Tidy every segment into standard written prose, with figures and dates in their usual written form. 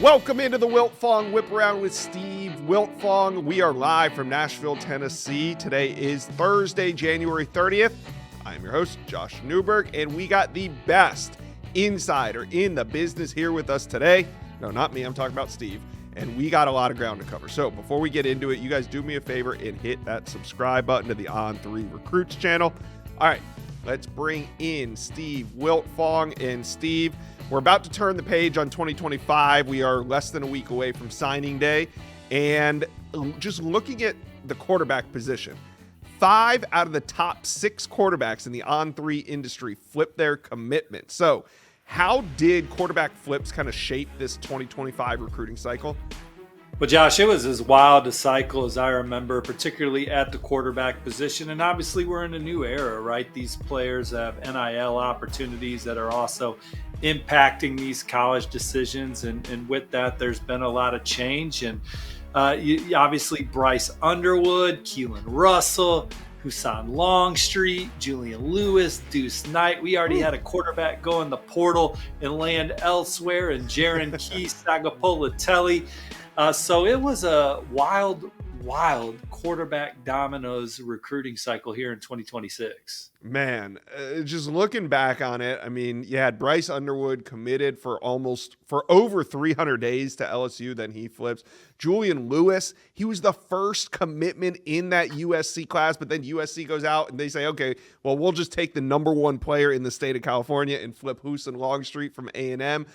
Welcome into the Wiltfong Whiparound with Steve Wiltfong. We are live from Nashville, Tennessee. Today is Thursday, January 30th. I'm your host, Josh Newberg, and we got the best insider in the business here with us today. No, not me. I'm talking about Steve. And we got a lot of ground to cover. So before we get into it, you guys do me a favor and hit that subscribe button to the On3 Recruits channel. All right, let's bring in Steve Wiltfong. And Steve, we're about to turn the page on 2025. We are less than a week away from signing day. And just looking at the quarterback position, 5 out of the top 6 quarterbacks in the On3 industry flipped their commitment. So how did quarterback flips kind of shape this 2025 recruiting cycle? Well, Josh, it was as wild a cycle as I remember, particularly at the quarterback position. And obviously we're in a new era, right? These players have NIL opportunities that are also impacting these college decisions. And with that, there's been a lot of change. And obviously Bryce Underwood, Keelan Russell, Husan Longstreet, Julian Lewis, Deuce Knight. We already had a quarterback go in the portal and land elsewhere, and Jaron Key, Sagapolitelli. So it was a wild quarterback dominoes recruiting cycle here in 2026. Man, just looking back on it, I mean, you had Bryce Underwood committed for over 300 days to LSU, then he flips. Julian Lewis, he was the first commitment in that USC class, but then USC goes out and they say, okay, well, we'll just take the number 1 player in the state of California and flip Husan Longstreet from A&M.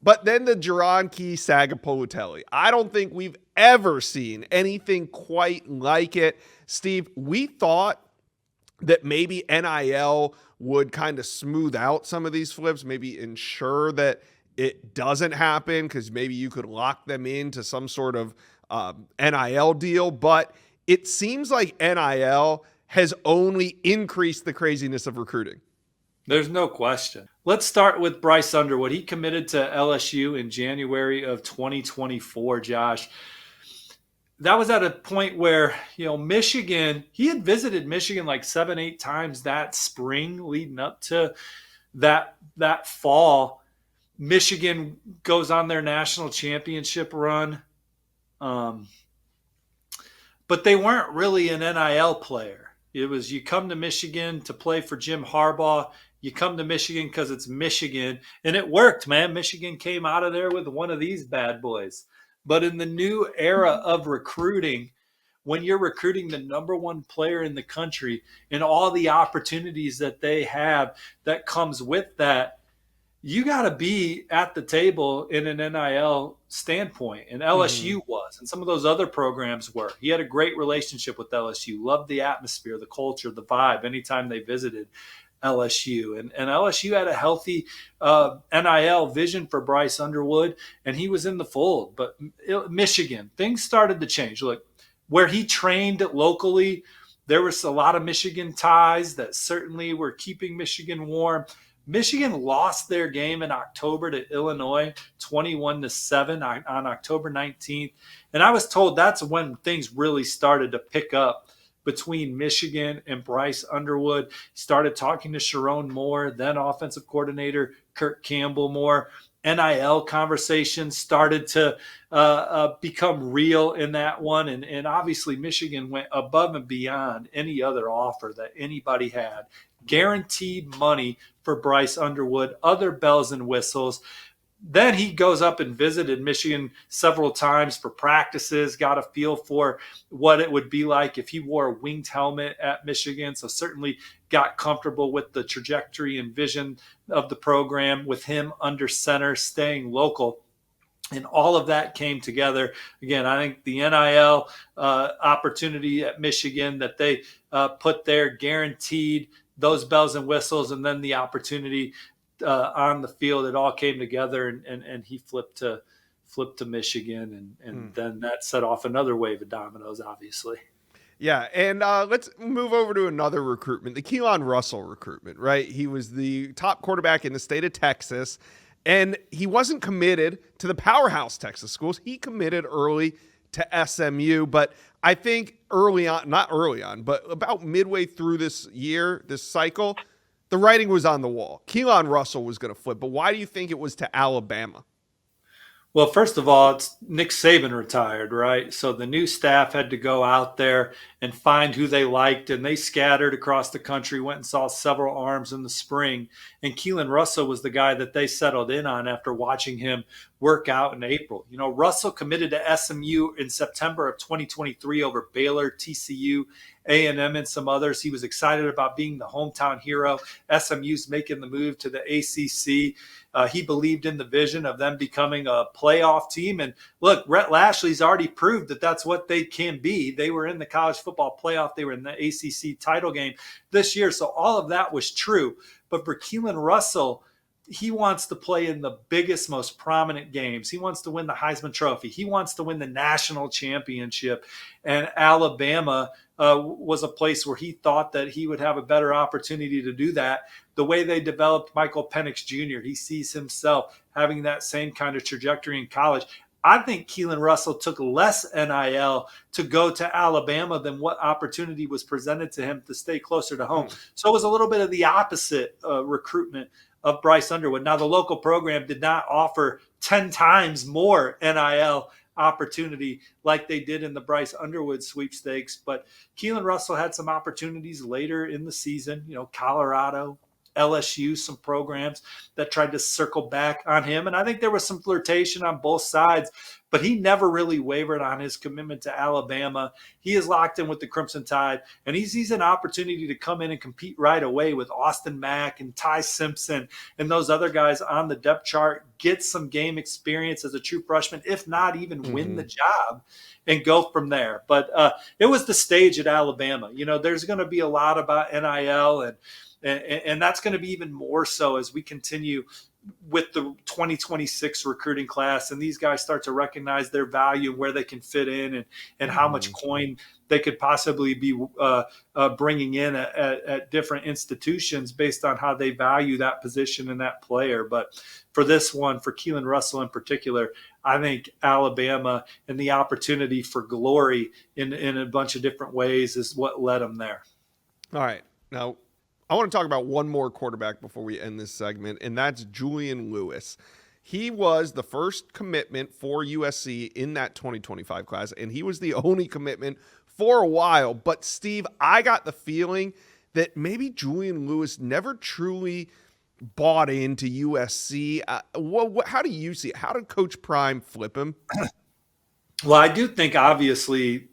But then the Jaron Key Sagapolitelli. I don't think we've ever seen anything quite like it. Steve, we thought that maybe NIL would kind of smooth out some of these flips, maybe ensure that it doesn't happen because maybe you could lock them into some sort of NIL deal. But it seems like NIL has only increased the craziness of recruiting. There's no question. Let's start with Bryce Underwood. He committed to LSU in January of 2024, Josh. That was at a point where, Michigan, he had visited Michigan like 7-8 times that spring leading up to that fall. Michigan goes on their national championship run. But they weren't really an NIL player. It was you come to Michigan to play for Jim Harbaugh. You come to Michigan because it's Michigan. And it worked, man. Michigan came out of there with one of these bad boys. But in the new era of recruiting, when you're recruiting the number 1 player in the country and all the opportunities that they have that comes with that, you got to be at the table in an NIL standpoint. And LSU was, and some of those other programs were. He had a great relationship with LSU, loved the atmosphere, the culture, the vibe anytime they visited LSU. And LSU had a healthy NIL vision for Bryce Underwood, and he was in the fold. But Michigan, things started to change. Look, where he trained locally, there was a lot of Michigan ties that certainly were keeping Michigan warm. Michigan lost their game in October to Illinois, 21-7 on October 19th. And I was told that's when things really started to pick up between Michigan and Bryce Underwood. Started talking to Sharon Moore, then offensive coordinator Kirk Campbell more. NIL conversations started to become real in that one. And obviously Michigan went above and beyond any other offer that anybody had. Guaranteed money for Bryce Underwood, other bells and whistles. Then he goes up and visited Michigan several times for practices, got a feel for what it would be like if he wore a winged helmet at Michigan. So certainly got comfortable with the trajectory and vision of the program with him under center, staying local. And all of that came together. Again, I think the NIL opportunity at Michigan that they put there guaranteed those bells and whistles, and then the opportunity on the field, it all came together, and he flipped to Michigan, and then that set off another wave of dominoes, obviously. Yeah, and let's move over to another recruitment, the Keelan Russell recruitment, right? He was the top quarterback in the state of Texas, and he wasn't committed to the powerhouse Texas schools. He committed early to SMU, but I think not early on, but about midway through this cycle, the writing was on the wall. Keelan Russell was going to flip, but why do you think it was to Alabama? Well, first of all, it's Nick Saban retired, right? So the new staff had to go out there and find who they liked, and they scattered across the country, went and saw several arms in the spring. And Keelan Russell was the guy that they settled in on after watching him work out in April. You know, Russell committed to SMU in September of 2023 over Baylor, TCU, A&M, and some others. He was excited about being the hometown hero. SMU's making the move to the ACC. He believed in the vision of them becoming a playoff team. And look, Rhett Lashley's already proved that that's what they can be. They were in the college football playoff. They were in the ACC title game this year. So all of that was true. But for Keelan Russell, he wants to play in the biggest, most prominent games. He wants to win the Heisman Trophy. He wants to win the national championship. And Alabama was a place where he thought that he would have a better opportunity to do that. The way they developed Michael Penix Jr., he sees himself having that same kind of trajectory in college. I think Keelan Russell took less NIL to go to Alabama than what opportunity was presented to him to stay closer to home. So it was a little bit of the opposite recruitment of Bryce Underwood. Now, the local program did not offer 10 times more NIL opportunity like they did in the Bryce Underwood sweepstakes, but Keelan Russell had some opportunities later in the season, you know, Colorado, LSU, some programs that tried to circle back on him. And I think there was some flirtation on both sides, but he never really wavered on his commitment to Alabama. He is locked in with the Crimson Tide, and he sees an opportunity to come in and compete right away with Austin Mack and Ty Simpson and those other guys on the depth chart, get some game experience as a true freshman, if not even win the job, and go from there. But it was the stage at Alabama. You know, there's going to be a lot about NIL, and that's going to be even more so as we continue with the 2026 recruiting class, and these guys start to recognize their value and where they can fit in, and how much coin they could possibly be bringing in at different institutions based on how they value that position and that player. But for this one, for Keelan Russell in particular, I think Alabama and the opportunity for glory in a bunch of different ways is what led them there. All right. Now, I want to talk about one more quarterback before we end this segment, and that's Julian Lewis. He was the first commitment for USC in that 2025 class, and he was the only commitment for a while. But, Steve, I got the feeling that maybe Julian Lewis never truly bought into USC. How do you see it? How did Coach Prime flip him? Well, I do think, obviously,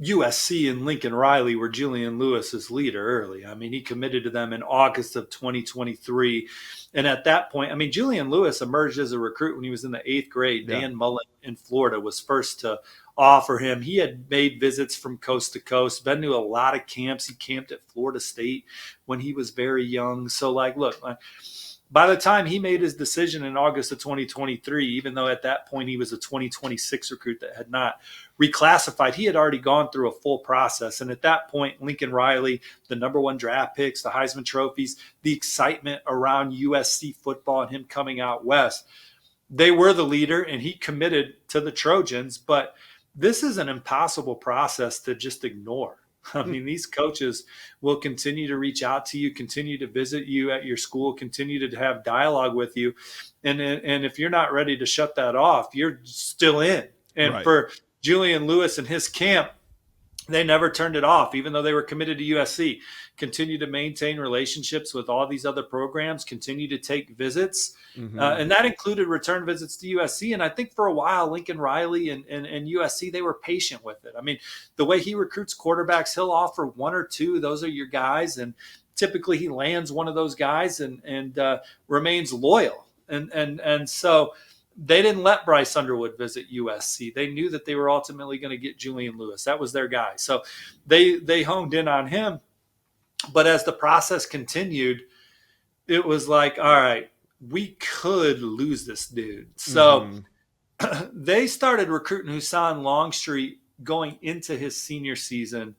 USC and Lincoln Riley were Julian Lewis's leader early. I mean, he committed to them in August of 2023. And at that point, I mean, Julian Lewis emerged as a recruit when he was in the 8th grade. Yeah. Dan Mullen in Florida was first to offer him. He had made visits from coast to coast, been to a lot of camps. He camped at Florida State when he was very young. So, look, by the time he made his decision in August of 2023, even though at that point he was a 2026 recruit that had not reclassified, he had already gone through a full process. And at that point, Lincoln Riley, the #1 draft picks, the Heisman trophies, the excitement around USC football and him coming out west, they were the leader, and he committed to the Trojans. But this is an impossible process to just ignore. I mean, these coaches will continue to reach out to you, continue to visit you at your school, continue to have dialogue with you. And if you're not ready to shut that off, you're still in. And right. For Julian Lewis and his camp, they never turned it off, even though they were committed to USC. Continue to maintain relationships with all these other programs, continue to take visits. And that included return visits to USC. And I think for a while, Lincoln Riley and USC, they were patient with it. I mean, the way he recruits quarterbacks, he'll offer 1 or 2. Those are your guys. And typically he lands one of those guys and remains loyal. And so they didn't let Bryce Underwood visit USC. They knew that they were ultimately going to get Julian Lewis. That was their guy. So they honed in on him. But as the process continued, it was like, all right, we could lose this dude. So they started recruiting Hussan Longstreet going into his senior season.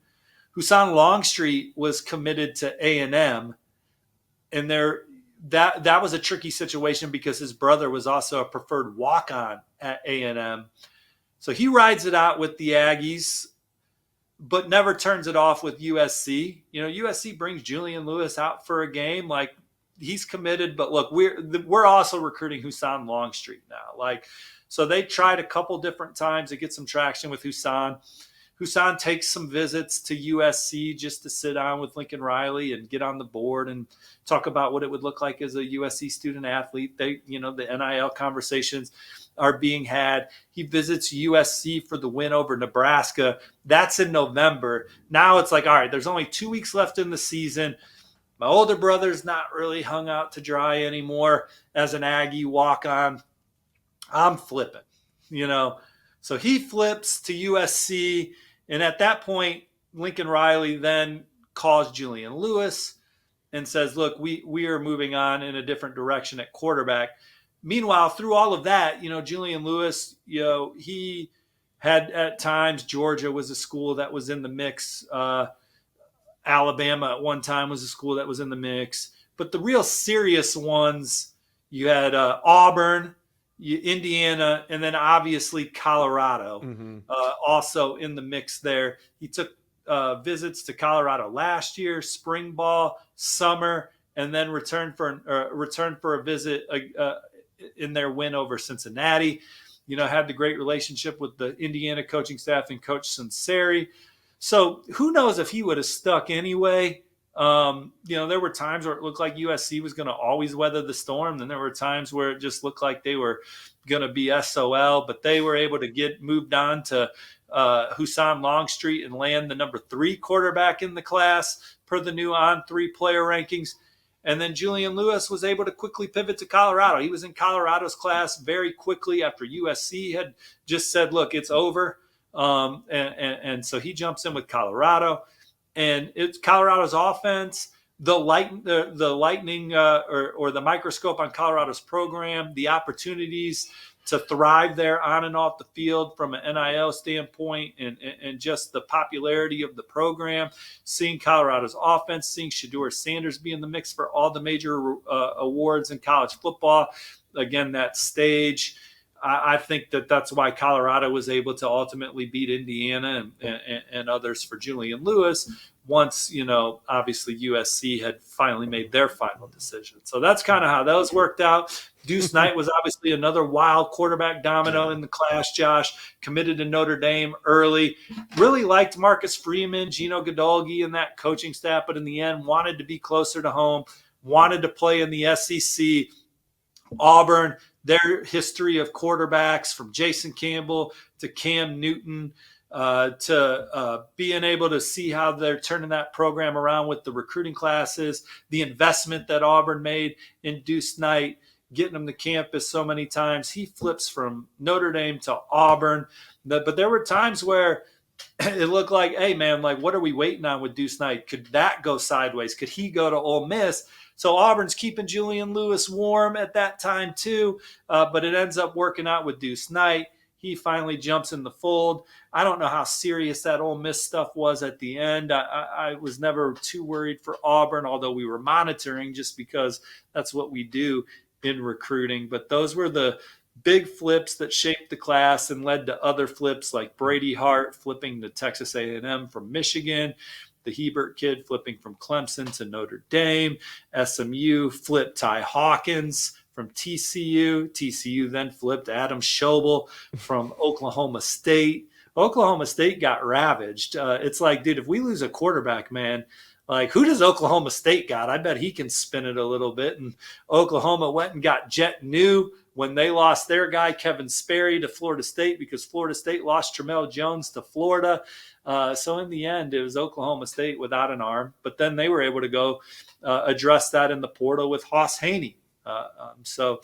Hussan Longstreet was committed to A&M, and that was a tricky situation because his brother was also a preferred walk-on at A&M. So he rides it out with the Aggies, but never turns it off with USC. You know, USC brings Julian Lewis out for a game. he's committed. But look, we're also recruiting Husan Longstreet now. Like, so they tried a couple different times to get some traction with Husan. Husan takes some visits to USC just to sit down with Lincoln Riley and get on the board and talk about what it would look like as a USC student athlete. The NIL conversations are being had. He visits USC for the win over Nebraska. That's in November. Now it's like, all right, there's only 2 weeks left in the season. My older brother's not really hung out to dry anymore as an Aggie walk-on. I'm flipping, So he flips to USC. And at that point, Lincoln Riley then calls Julian Lewis and says, look, we are moving on in a different direction at quarterback. Meanwhile, through all of that, Julian Lewis, he had at times, Georgia was a school that was in the mix. Alabama at one time was a school that was in the mix. But the real serious ones, you had Auburn, Indiana, and then obviously Colorado, also in the mix there. He took visits to Colorado last year, spring ball, summer, and then returned for a visit in their win over Cincinnati. Had the great relationship with the Indiana coaching staff and Coach Sinceri. So who knows if he would have stuck anyway. There were times where it looked like USC was going to always weather the storm. Then there were times where it just looked like they were going to be SOL, but they were able to get moved on to Husan Longstreet and land the number 3 quarterback in the class per the new On3 player rankings. And then Julian Lewis was able to quickly pivot to Colorado. He was in Colorado's class very quickly after USC had just said, look, it's over. And so he jumps in with Colorado. And it's Colorado's offense, the lightning or the microscope on Colorado's program, the opportunities to thrive there on and off the field from an NIL standpoint, and just the popularity of the program. Seeing Colorado's offense, seeing Shedeur Sanders be in the mix for all the major awards in college football. Again, that stage. I think that's why Colorado was able to ultimately beat Indiana and others for Julian Lewis once, obviously USC had finally made their final decision. So that's kind of how those worked out. Deuce Knight was obviously another wild quarterback domino in the class, Josh, committed to Notre Dame early. Really liked Marcus Freeman, Gino Godolgi, and that coaching staff, but in the end wanted to be closer to home, wanted to play in the SEC. Auburn, their history of quarterbacks from Jason Campbell to Cam Newton, to being able to see how they're turning that program around with the recruiting classes, the investment that Auburn made in Deuce Knight, getting him to campus so many times. He flips from Notre Dame to Auburn. But there were times where it looked like, hey, man, like, what are we waiting on with Deuce Knight? Could that go sideways? Could he go to Ole Miss? So Auburn's keeping Julian Lewis warm at that time too, but it ends up working out with Deuce Knight. He finally jumps in the fold. I don't know how serious that Ole Miss stuff was at the end. I was never too worried for Auburn, although we were monitoring just because that's what we do in recruiting. But those were the big flips that shaped the class and led to other flips like Brady Hart flipping to Texas A&M from Michigan, the Hebert kid flipping from Clemson to Notre Dame, SMU flipped Ty Hawkins from TCU. TCU then flipped Adam Schobel from Oklahoma State. Oklahoma State got ravaged. It's like, dude, if we lose a quarterback, man, like, who does Oklahoma State got? I bet he can spin it a little bit. And Oklahoma went and got Jet New when they lost their guy, Kevin Sperry, to Florida State because Florida State lost Tramel Jones to Florida. So in the end, it was Oklahoma State without an arm. But then they were able to go address that in the portal with Hoss Haney. So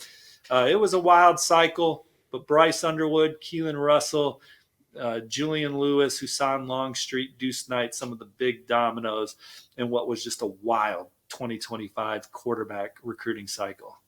it was a wild cycle. But Bryce Underwood, Keelan Russell, Julian Lewis, Husan Longstreet, Deuce Knight, some of the big dominoes in what was just a wild 2025 quarterback recruiting cycle.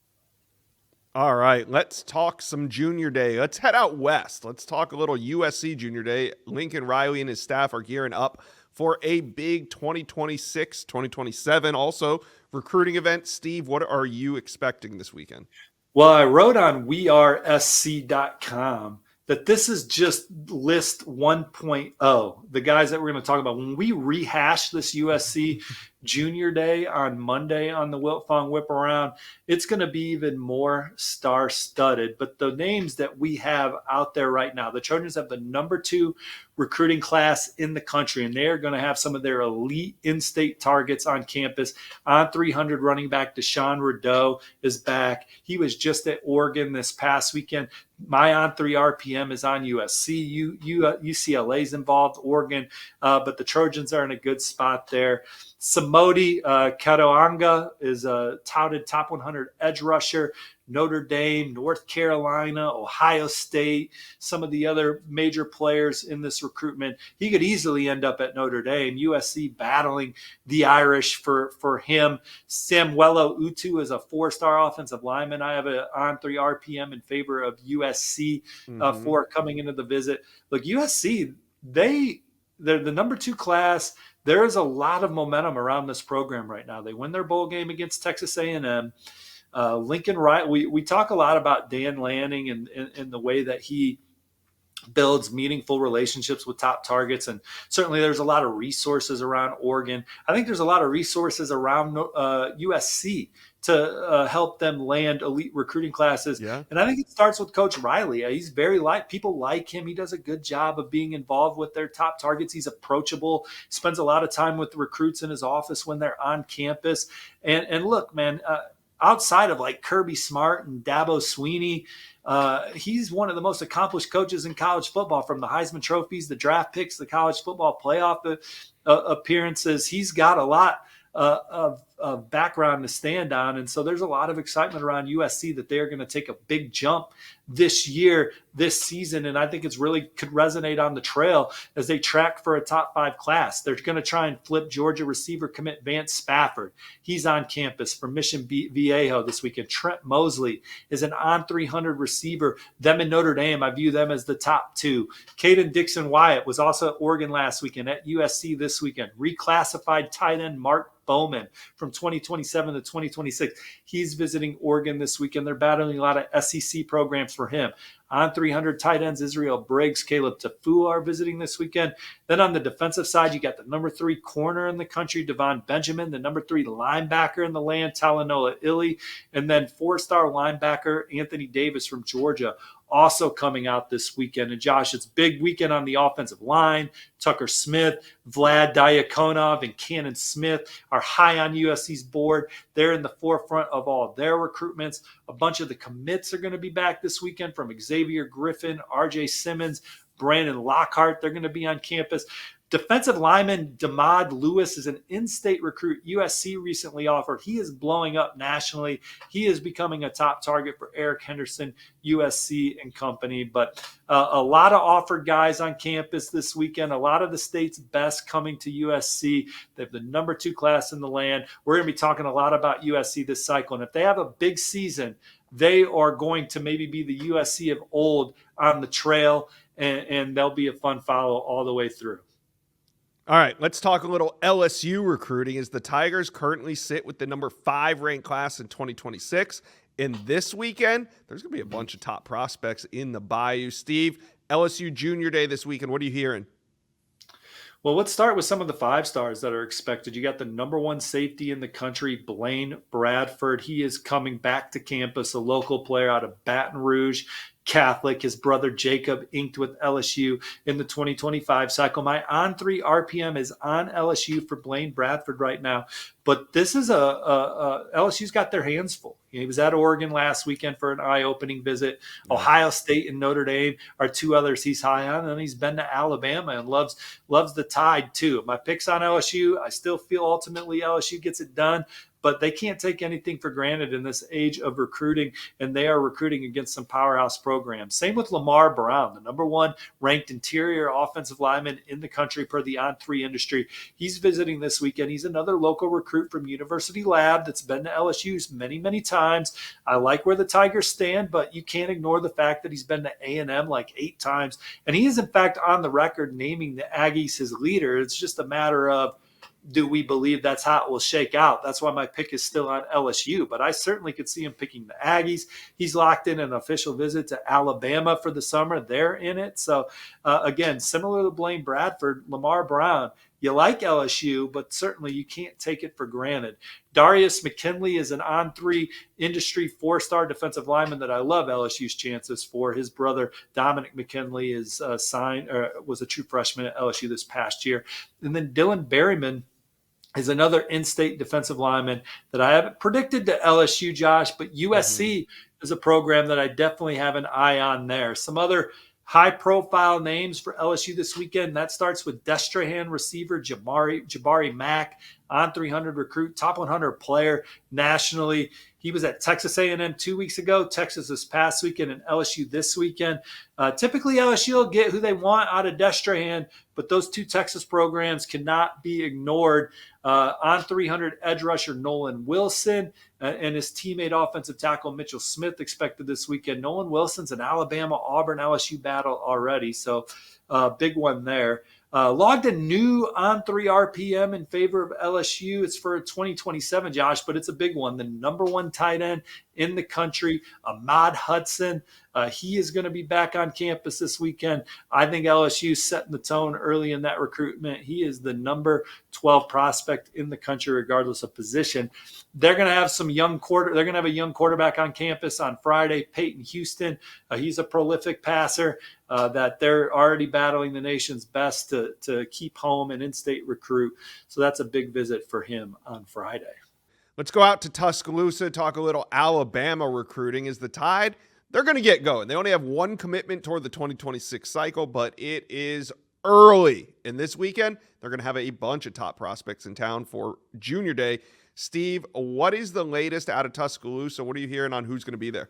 All right, let's talk some Junior Day. Let's head out west. Let's talk a little USC Junior Day. Lincoln Riley and his staff are gearing up for a big 2026, 2027 also recruiting event. Steve, what are you expecting this weekend? Well, I wrote on wearesc.com that this is just list 1.0, the guys that we're going to talk about. When we rehash this USC Junior Day on Monday on the Wiltfong Whiparound. It's going to be even more star-studded. But the names that we have out there right now, the Trojans have the number 2 recruiting class in the country, and they are going to have some of their elite in-state targets on campus. On 300 running back Deshaun Rideau is back. He was just at Oregon this past weekend. My on 3 RPM is on USC. UCLA's involved, Oregon, but the Trojans are in a good spot there. Samodi Katoanga is a touted top 100 edge rusher. Notre Dame, North Carolina, Ohio State, some of the other major players in this recruitment. He could easily end up at Notre Dame. USC battling the Irish for him. Samuelo Utu is a 4-star offensive lineman. I have an on 3 RPM in favor of USC for coming into the visit. Look, USC, they're the number 2 class. There is a lot of momentum around this program right now. They win their bowl game against Texas A&M. Lincoln Wright, we talk a lot about Dan Lanning and the way that he builds meaningful relationships with top targets. And certainly there's a lot of resources around Oregon. I think there's a lot of resources around USC to help them land elite recruiting classes. Yeah. And I think it starts with Coach Riley. He's very people like him. He does a good job of being involved with their top targets. He's approachable, spends a lot of time with the recruits in his office when they're on campus. And look, man, outside of like Kirby Smart and Dabo Sweeney, he's one of the most accomplished coaches in college football, from the Heisman trophies, the draft picks, the college football playoff appearances. He's got a lot of background to stand on. And so there's a lot of excitement around USC that they're going to take a big jump this year, this season. And I think it's really could resonate on the trail as they track for a top 5 class. They're going to try and flip Georgia receiver commit Vance Spafford. He's on campus for Mission Viejo this weekend. Trent Mosley is an on 300 receiver. Them in Notre Dame, I view them as the top 2. Caden Dixon Wyatt was also at Oregon last weekend, at USC this weekend. Reclassified tight end Mark Bowman from 2027 to 2026. He's visiting Oregon this weekend. They're battling a lot of SEC programs for him. On 300 tight ends, Israel Briggs, Caleb Tafua are visiting this weekend. Then on the defensive side, you got the number 3 corner in the country, Devon Benjamin, the number 3 linebacker in the land, Talanoa Illy, and then 4-star linebacker Anthony Davis from Georgia, also coming out this weekend. And Josh, it's a big weekend on the offensive line. Tucker Smith, Vlad Diakonov, and Cannon Smith are high on USC's board. They're in the forefront of all their recruitments. A bunch of the commits are going to be back this weekend, from Xavier Griffin, RJ Simmons, Brandon Lockhart. They're going to be on campus. Defensive lineman Damad Lewis is an in-state recruit USC recently offered. He is blowing up nationally. He is becoming a top target for Eric Henderson, USC and company. But a lot of offered guys on campus this weekend. A lot of the state's best coming to USC. They have the number 2 class in the land. We're going to be talking a lot about USC this cycle. And if they have a big season, they are going to maybe be the USC of old on the trail, and they'll be a fun follow all the way through. All right, let's talk a little LSU recruiting, as the Tigers currently sit with the number 5 ranked class in 2026. And this weekend, there's going to be a bunch of top prospects in the Bayou. Steve, LSU Junior Day this weekend. What are you hearing? Well, let's start with some of the 5-stars that are expected. You got the number 1 safety in the country, Blaine Bradford. He is coming back to campus, a local player out of Baton Rouge Catholic. His brother Jacob inked with LSU in the 2025 cycle. My on 3 RPM is on LSU for Blaine Bradford right now. But this is LSU's got their hands full. He was at Oregon last weekend for an eye-opening visit. Yeah. Ohio State and Notre Dame are 2 others he's high on, and he's been to Alabama and loves the Tide too. My picks on LSU, I still feel ultimately LSU gets it done, but they can't take anything for granted in this age of recruiting, and they are recruiting against some powerhouse programs. Same with Lamar Brown, the number 1 ranked interior offensive lineman in the country per the On3 industry. He's visiting this weekend. He's another local recruit from University Lab that's been to LSU's many, many times. I like where the Tigers stand, but you can't ignore the fact that he's been to A&M like 8 times, and he is, in fact, on the record naming the Aggies his leader. It's just a matter of, do we believe that's how it will shake out? That's why my pick is still on LSU, but I certainly could see him picking the Aggies. He's locked in an official visit to Alabama for the summer. They're in it. So, again, similar to Blaine Bradford, Lamar Brown, You like LSU, but certainly you can't take it for granted. Darius McKinley is an on-3 industry 4-star defensive lineman that I love LSU's chances for. His brother, Dominic McKinley, is was a true freshman at LSU this past year. And then Dylan Berryman is another in-state defensive lineman that I haven't predicted to LSU, Josh, but USC is a program that I definitely have an eye on there. Some other high-profile names for LSU this weekend. That starts with Destrehan receiver Jabari Mack, on 300 recruit, top 100 player nationally. He was at Texas A&M 2 weeks ago, Texas this past weekend, and LSU this weekend. Typically, LSU will get who they want out of Destrehan, but those two Texas programs cannot be ignored. On 300 edge rusher Nolan Wilson and his teammate offensive tackle Mitchell Smith expected this weekend. Nolan Wilson's an Alabama-Auburn LSU battle already, so big one there. Logged a new on-3 RPM in favor of LSU. It's for 2027, Josh, but it's a big one. The number 1 tight end in the country, Ahmad Hudson. He is going to be back on campus this weekend. I think LSU setting the tone early in that recruitment. He is the number 12 prospect in the country, regardless of position. They're going to have They're going to have a young quarterback on campus on Friday, Peyton Houston. He's a prolific passer that they're already battling the nation's best to keep home and in-state recruit. So that's a big visit for him on Friday. Let's go out to Tuscaloosa, talk a little Alabama recruiting. Is the Tide? They're going to get going. They only have one commitment toward the 2026 cycle, but it is early. And this weekend, they're going to have a bunch of top prospects in town for Junior Day. Steve, what is the latest out of Tuscaloosa? What are you hearing on who's going to be there?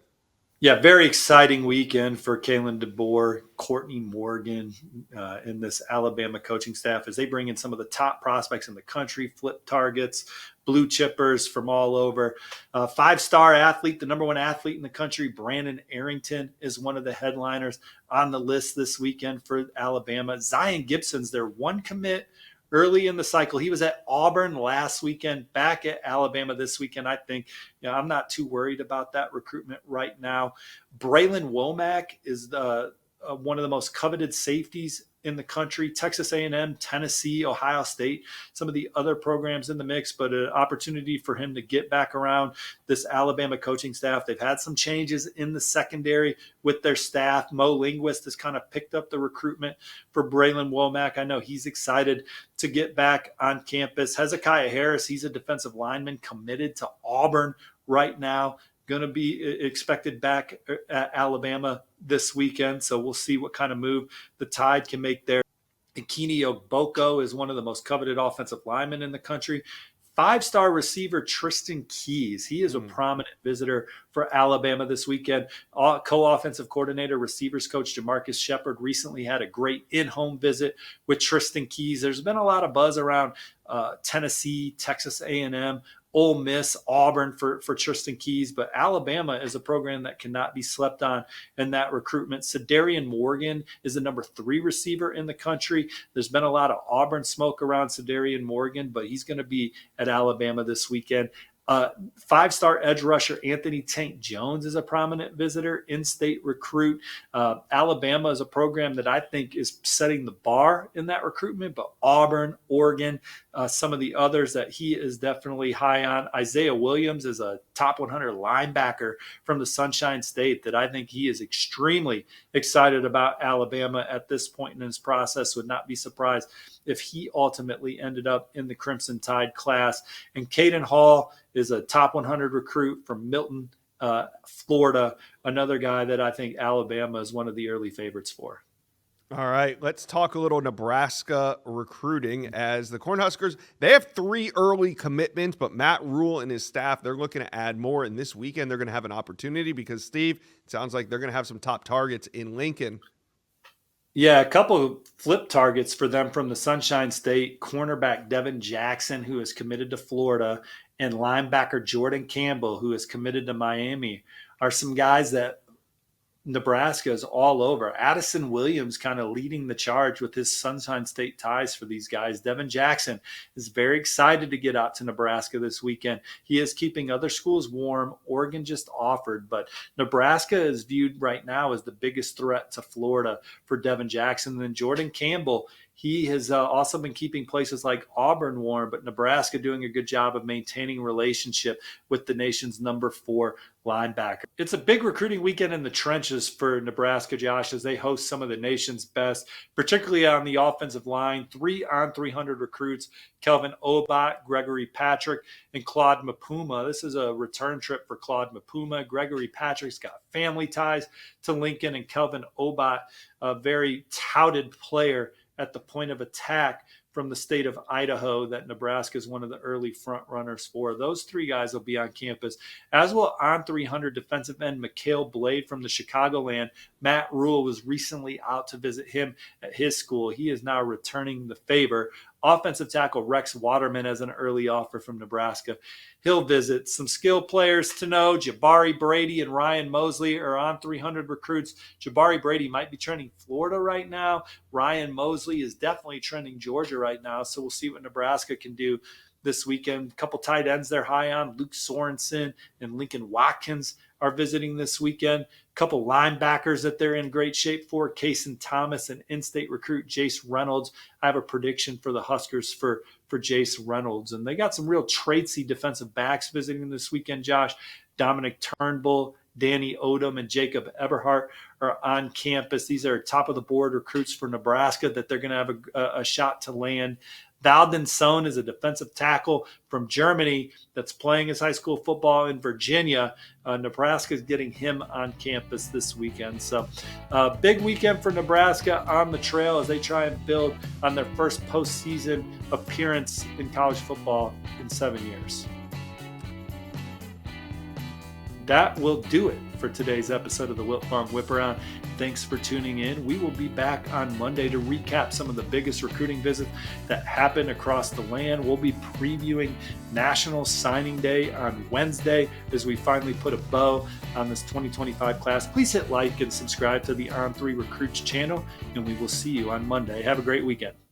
Yeah, very exciting weekend for Kalen DeBoer, Courtney Morgan, and this Alabama coaching staff as they bring in some of the top prospects in the country, flip targets, blue chippers from all over. 5-star athlete, the number 1 athlete in the country, Brandon Arrington, is one of the headliners on the list this weekend for Alabama. Zion Gibson's their one commit early in the cycle. He was at Auburn last weekend, back at Alabama this weekend. I think, I'm not too worried about that recruitment right now. Braylon Womack is one of the most coveted safeties in the country. Texas A&M, Tennessee, Ohio State, some of the other programs in the mix, but an opportunity for him to get back around this Alabama coaching staff. They've had some changes in the secondary with their staff. Mo Linguist has kind of picked up the recruitment for Braylon Womack. I know he's excited to get back on campus. Hezekiah Harris, he's a defensive lineman committed to Auburn right now. Going to be expected back at Alabama this weekend. So we'll see what kind of move the Tide can make there. Ikini Ogboko is one of the most coveted offensive linemen in the country. 5-star receiver Tristan Keys. He is a prominent visitor for Alabama this weekend. Co-offensive coordinator, receivers coach Jamarcus Shepard recently had a great in-home visit with Tristan Keys. There's been a lot of buzz around Tennessee, Texas A&M, Ole Miss, Auburn for Tristan Keys, but Alabama is a program that cannot be slept on in that recruitment. Sedarian Morgan is the number 3 receiver in the country. There's been a lot of Auburn smoke around Sedarian Morgan, but he's going to be at Alabama this weekend. 5-star edge rusher Anthony Tank Jones is a prominent visitor, in-state recruit. Alabama is a program that I think is setting the bar in that recruitment, but Auburn, Oregon, some of the others that he is definitely high on. Isaiah Williams is a top 100 linebacker from the Sunshine State that I think he is extremely excited about Alabama at this point in his process. Would not be surprised if he ultimately ended up in the Crimson Tide class. And Caden Hall is a top 100 recruit from Milton, Florida, another guy that I think Alabama is one of the early favorites for. All right, let's talk a little Nebraska recruiting as the Cornhuskers, they have 3 early commitments, but Matt Rule and his staff, they're looking to add more. And this weekend, they're going to have an opportunity because, Steve, it sounds like they're going to have some top targets in Lincoln. Yeah, a couple of flip targets for them from the Sunshine State. Cornerback Devin Jackson, who is committed to Florida, and linebacker Jordan Campbell, who is committed to Miami, are some guys that Nebraska is all over. Addison Williams kind of leading the charge with his Sunshine State ties for these guys. Devin Jackson is very excited to get out to Nebraska this weekend. He is keeping other schools warm. Oregon just offered, but Nebraska is viewed right now as the biggest threat to Florida for Devin Jackson. And then Jordan Campbell, he has also been keeping places like Auburn warm, but Nebraska doing a good job of maintaining relationship with the nation's number 4 linebacker. It's a big recruiting weekend in the trenches for Nebraska, Josh, as they host some of the nation's best, particularly on the offensive line. 3 on 300 recruits: Kelvin Obot, Gregory Patrick, and Claude Mapuma. This is a return trip for Claude Mapuma. Gregory Patrick's got family ties to Lincoln, and Kelvin Obot, a very touted player at the point of attack from the state of Idaho that Nebraska is one of the early front runners for. Those 3 guys will be on campus, as will on 300 defensive end Mikhail Blade from the Chicagoland. Matt Rule was recently out to visit him at his school. He is now returning the favor. Offensive tackle Rex Waterman has an early offer from Nebraska. He'll visit. Some skill players to know: Jabari Brady and Ryan Mosley are on 300 recruits. Jabari Brady might be trending Florida right now. Ryan Mosley is definitely trending Georgia right now. So we'll see what Nebraska can do this weekend. A couple tight ends they're high on: Luke Sorensen and Lincoln Watkins are visiting this weekend. A couple linebackers that they're in great shape for: Kason Thomas and in-state recruit Jace Reynolds. I have a prediction for the Huskers for Jace Reynolds. And they got some real tradesy defensive backs visiting this weekend, Josh. Dominic Turnbull, Danny Odom, and Jacob Eberhardt are on campus. These are top-of-the-board recruits for Nebraska that they're going to have a shot to land. Valden Sohn is a defensive tackle from Germany that's playing his high school football in Virginia. Nebraska is getting him on campus this weekend. So big weekend for Nebraska on the trail as they try and build on their first postseason appearance in college football in 7 years. That will do it for today's episode of the Wiltfong Whiparound. Thanks for tuning in. We will be back on Monday to recap some of the biggest recruiting visits that happened across the land. We'll be previewing National Signing Day on Wednesday as we finally put a bow on this 2025 class. Please hit like and subscribe to the On3 Recruits channel, and we will see you on Monday. Have a great weekend.